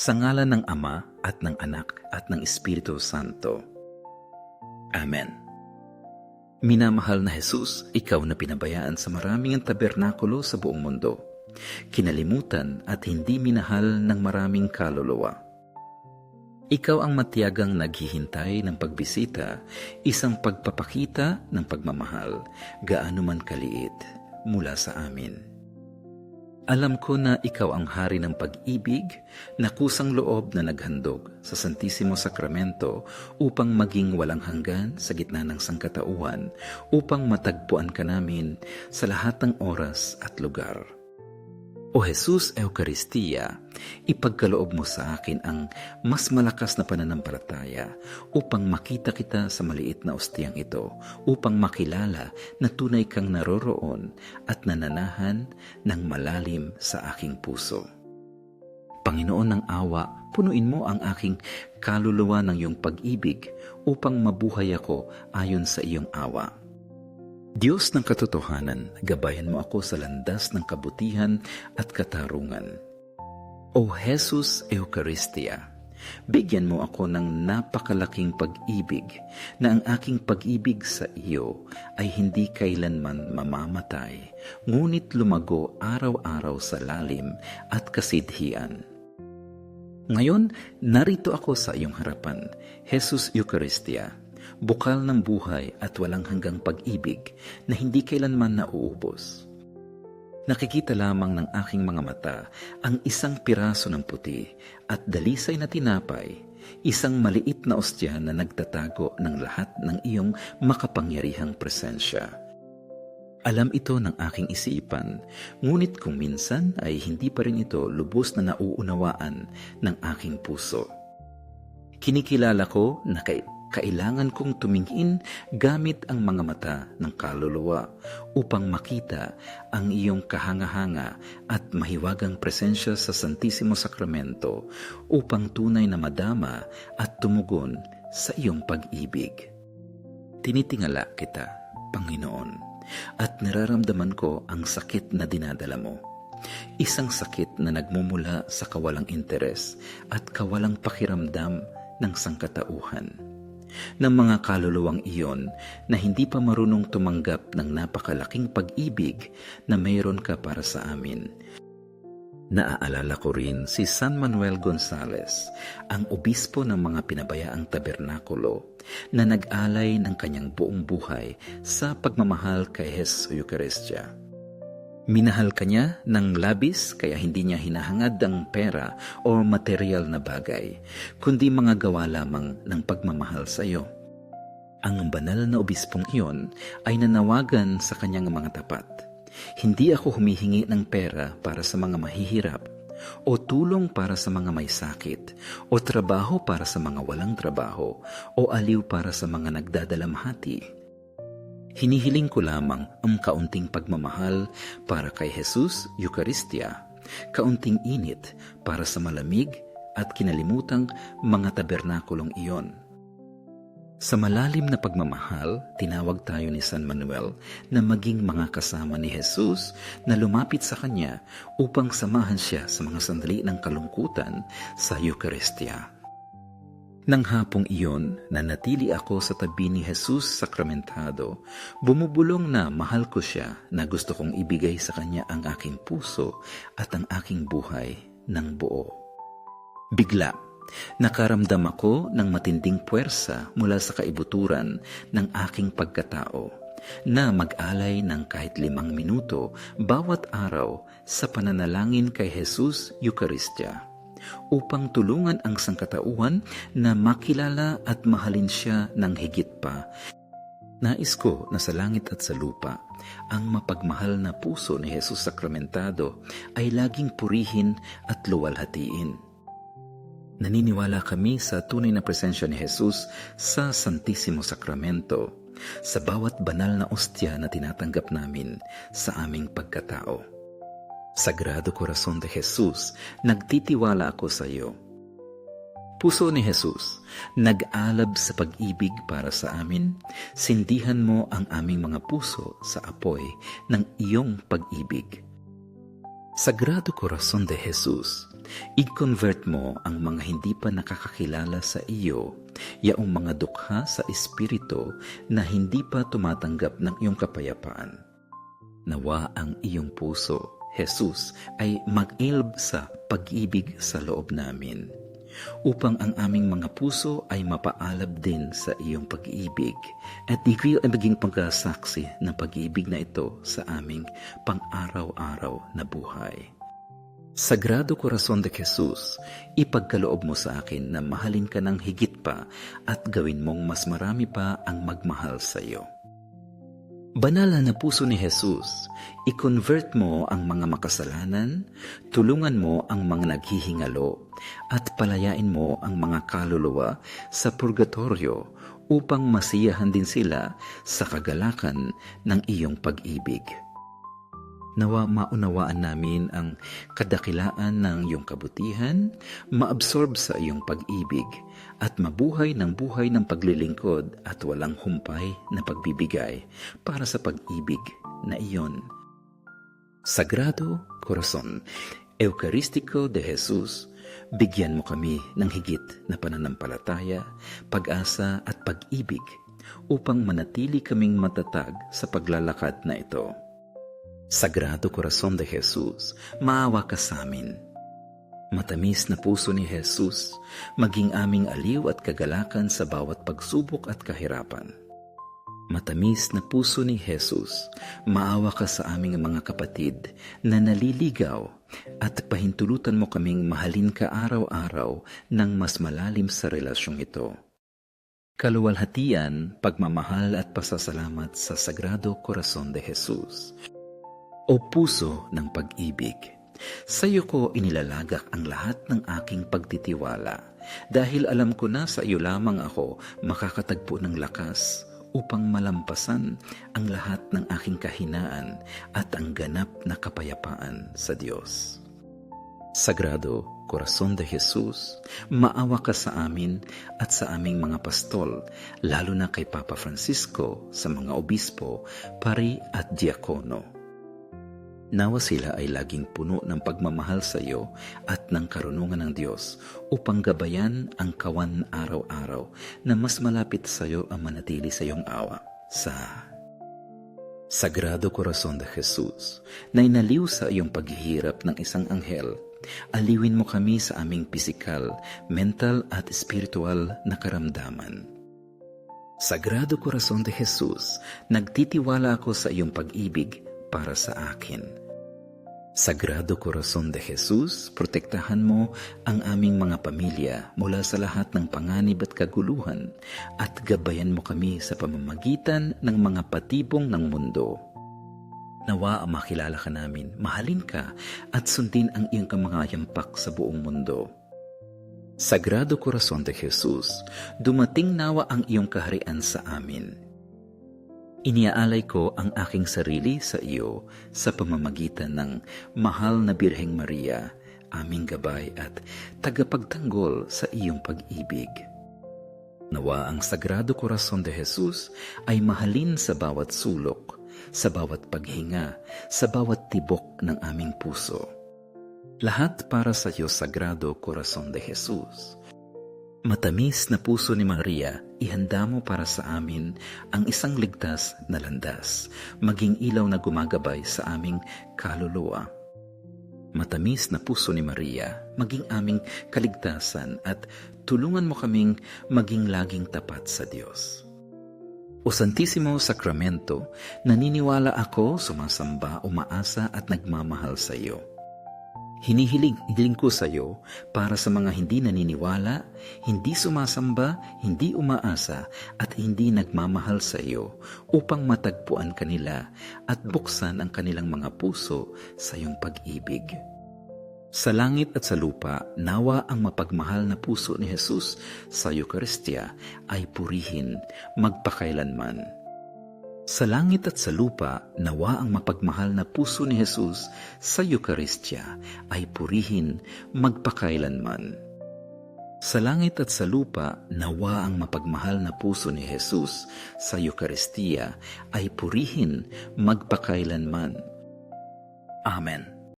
Sa ngalan ng Ama at ng Anak at ng Espiritu Santo. Amen. Minamahal na Jesus, ikaw na pinabayaan sa maraming tabernakulo sa buong mundo, kinalimutan at hindi minahal ng maraming kaluluwa. Ikaw ang matiyagang naghihintay ng pagbisita, isang pagpapakita ng pagmamahal, gaano man kaliit, mula sa amin. Alam ko na ikaw ang hari ng pag-ibig na kusang loob na naghandog sa Santisimo Sakramento upang maging walang hanggan sa gitna ng sangkatauhan, upang matagpuan ka namin sa lahat ng oras at lugar. O Jesus Eucharistia, ipagkaloob mo sa akin ang mas malakas na pananampalataya upang makita kita sa maliit na ostiyang ito, upang makilala na tunay kang naroroon at nananahan ng malalim sa aking puso. Panginoon ng awa, punuin mo ang aking kaluluwa ng iyong pag-ibig upang mabuhay ako ayon sa iyong awa. Diyos ng katotohanan, gabayan mo ako sa landas ng kabutihan at katarungan. O Jesus Eucharistia, bigyan mo ako ng napakalaking pag-ibig na ang aking pag-ibig sa iyo ay hindi kailanman mamamatay, ngunit lumago araw-araw sa lalim at kasidhian. Ngayon, narito ako sa iyong harapan, Jesus Eucharistia, bukal ng buhay at walang hanggang pag-ibig na hindi kailanman nauubos. Nakikita lamang ng aking mga mata ang isang piraso ng puti at dalisay na tinapay, isang maliit na ostya na nagtatago ng lahat ng iyong makapangyarihang presensya. Alam ito ng aking isipan, ngunit kung minsan ay hindi pa rin ito lubos na nauunawaan ng aking puso. Kinikilala ko na kailangan kong tumingin gamit ang mga mata ng kaluluwa upang makita ang iyong kahanga-hanga at mahiwagang presensya sa Santisimo Sakramento upang tunay na madama at tumugon sa iyong pag-ibig. Tinitingala kita, Panginoon, at nararamdaman ko ang sakit na dinadala mo. Isang sakit na nagmumula sa kawalang interes at kawalang pakiramdam ng sangkatauhan, ng mga kaluluwang iyon na hindi pa marunong tumanggap ng napakalaking pag-ibig na mayroon ka para sa amin. Naaalala ko rin si San Manuel Gonzales, ang obispo ng mga pinabayaang tabernakulo, na nag-alay ng kanyang buong buhay sa pagmamahal kay Jesus Eucharistia. Minahal ka niya ng labis kaya hindi niya hinahangad ang pera o material na bagay, kundi mga gawa lamang ng pagmamahal sa iyo. Ang banal na obispong iyon ay nanawagan sa kanyang mga tapat. Hindi ako humihingi ng pera para sa mga mahihirap, o tulong para sa mga may sakit, o trabaho para sa mga walang trabaho, o aliw para sa mga nagdadalamhati. Hinihiling ko lamang ang kaunting pagmamahal para kay Jesus Eucharistia, kaunting init para sa malamig at kinalimutang mga tabernakulong iyon. Sa malalim na pagmamahal, tinawag tayo ni San Manuel na maging mga kasama ni Jesus na lumapit sa kanya upang samahan siya sa mga sandali ng kalungkutan sa Eucharistia. Nang hapong iyon, nanatili ako sa tabi ni Jesus sakramentado, bumubulong na mahal ko siya, na gusto kong ibigay sa kanya ang aking puso at ang aking buhay ng buo. Bigla, nakaramdam ako ng matinding puwersa mula sa kaibuturan ng aking pagkatao, na mag-alay ng kahit 5 minuto bawat araw sa pananalangin kay Jesus Eucharistia, upang tulungan ang sangkatauhan na makilala at mahalin siya ng higit pa. Nais ko na sa langit at sa lupa, ang mapagmahal na puso ni Jesus sakramentado ay laging purihin at luwalhatiin. Naniniwala kami sa tunay na presensya ni Jesus sa Santisimo Sakramento, sa bawat banal na ostya na tinatanggap namin sa aming pagkatao. Sagrado Corazon de Jesus, nagtitiwala ako sa iyo. Puso ni Jesus, nag-alab sa pag-ibig para sa amin, sindihan mo ang aming mga puso sa apoy ng iyong pag-ibig. Sagrado Corazon de Jesus, I-convert mo ang mga hindi pa nakakakilala sa iyo, yaong mga dukha sa espiritu na hindi pa tumatanggap ng iyong kapayapaan. Nawa ang iyong puso, Jesus, ay mag-ilb sa pag-ibig sa loob namin, upang ang aming mga puso ay mapaalab din sa iyong pag-ibig, at ikaw ay maging pagkasaksi ng pag-ibig na ito sa aming pang-araw-araw na buhay. Sagrado Corazon de Jesus, ipagkaloob mo sa akin na mahalin ka ng higit pa at gawin mong mas marami pa ang magmahal sa iyo. Banal na puso ni Jesus, i-convert mo ang mga makasalanan, tulungan mo ang mga naghihingalo, at palayain mo ang mga kaluluwa sa purgatorio upang masiyahan din sila sa kagalakan ng iyong pag-ibig. Nawa maunawaan namin ang kadakilaan ng iyong kabutihan, maabsorb sa iyong pag-ibig, at mabuhay ng buhay ng paglilingkod at walang humpay na pagbibigay para sa pag-ibig na iyon. Sagrado Corazon Eucaristico de Jesus, bigyan mo kami ng higit na pananampalataya, pag-asa at pag-ibig upang manatili kaming matatag sa paglalakad na ito. Sagrado Corazon de Jesus, maawa ka sa amin. Matamis na puso ni Jesus, maging aming aliw at kagalakan sa bawat pagsubok at kahirapan. Matamis na puso ni Jesus, maawa ka sa aming mga kapatid na naliligaw at pahintulutan mo kaming mahalin ka araw-araw ng mas malalim sa relasyong ito. Kaluwalhatian, pagmamahal at pasasalamat sa Sagrado Corazon de Jesus. O puso ng pag-ibig, sa iyo ko inilalagak ang lahat ng aking pagtitiwala dahil alam ko na sa iyo lamang ako makakatagpo ng lakas upang malampasan ang lahat ng aking kahinaan at ang ganap na kapayapaan sa Diyos. Sagrado Corazon de Jesus, maawa ka sa amin at sa aming mga pastol, lalo na kay Papa Francisco, sa mga obispo, pari at diakono. Nawa sila ay laging puno ng pagmamahal sa iyo at ng karunungan ng Diyos upang gabayan ang kawan araw-araw na mas malapit sa iyo ang manatili sa iyong awa. Sa Sagrado Corazon de Jesus, na inaliw sa iyong paghihirap ng isang anghel, aliwin mo kami sa aming pisikal, mental at spiritual na karamdaman. Sagrado Corazon de Jesus, nagtitiwala ako sa iyong pag-ibig para sa akin. Sagrado Corazon de Jesus, protektahan mo ang aming mga pamilya mula sa lahat ng panganib at kaguluhan at gabayan mo kami sa pamamagitan ng mga patibong ng mundo. Nawa ang makilala ka namin, mahalin ka at sundin ang iyong mga yampak sa buong mundo. Sagrado Corazon de Jesus, dumating nawa ang iyong kaharian sa amin. Iniaalay ko ang aking sarili sa iyo sa pamamagitan ng mahal na Birheng Maria, aming gabay at tagapagtanggol sa iyong pag-ibig. Nawa ang Sagrado Corazon de Jesus ay mahalin sa bawat sulok, sa bawat paghinga, sa bawat tibok ng aming puso. Lahat para sa iyo, Sagrado Corazon de Jesus. Matamis na puso ni Maria, ihanda mo para sa amin ang isang ligtas na landas, maging ilaw na gumagabay sa aming kaluluwa. Matamis na puso ni Maria, maging aming kaligtasan at tulungan mo kaming maging laging tapat sa Diyos. O Santissimo Sacramento, naniniwala ako, sumasamba, umaasa at nagmamahal sa iyo. Hinihiling ko sa iyo para sa mga hindi naniniwala, hindi sumasamba, hindi umaasa at hindi nagmamahal sa iyo upang matagpuan kanila at buksan ang kanilang mga puso sa iyong pag-ibig. Sa langit at sa lupa, nawa ang mapagmahal na puso ni Jesus sa Eucharistia ay purihin magpakailanman. Sa langit at sa lupa, nawa ang mapagmahal na puso ni Jesus sa Eucharistia ay purihin magpakailanman. Sa langit at sa lupa, nawa ang mapagmahal na puso ni Jesus sa Eucharistia ay purihin magpakailanman. Amen.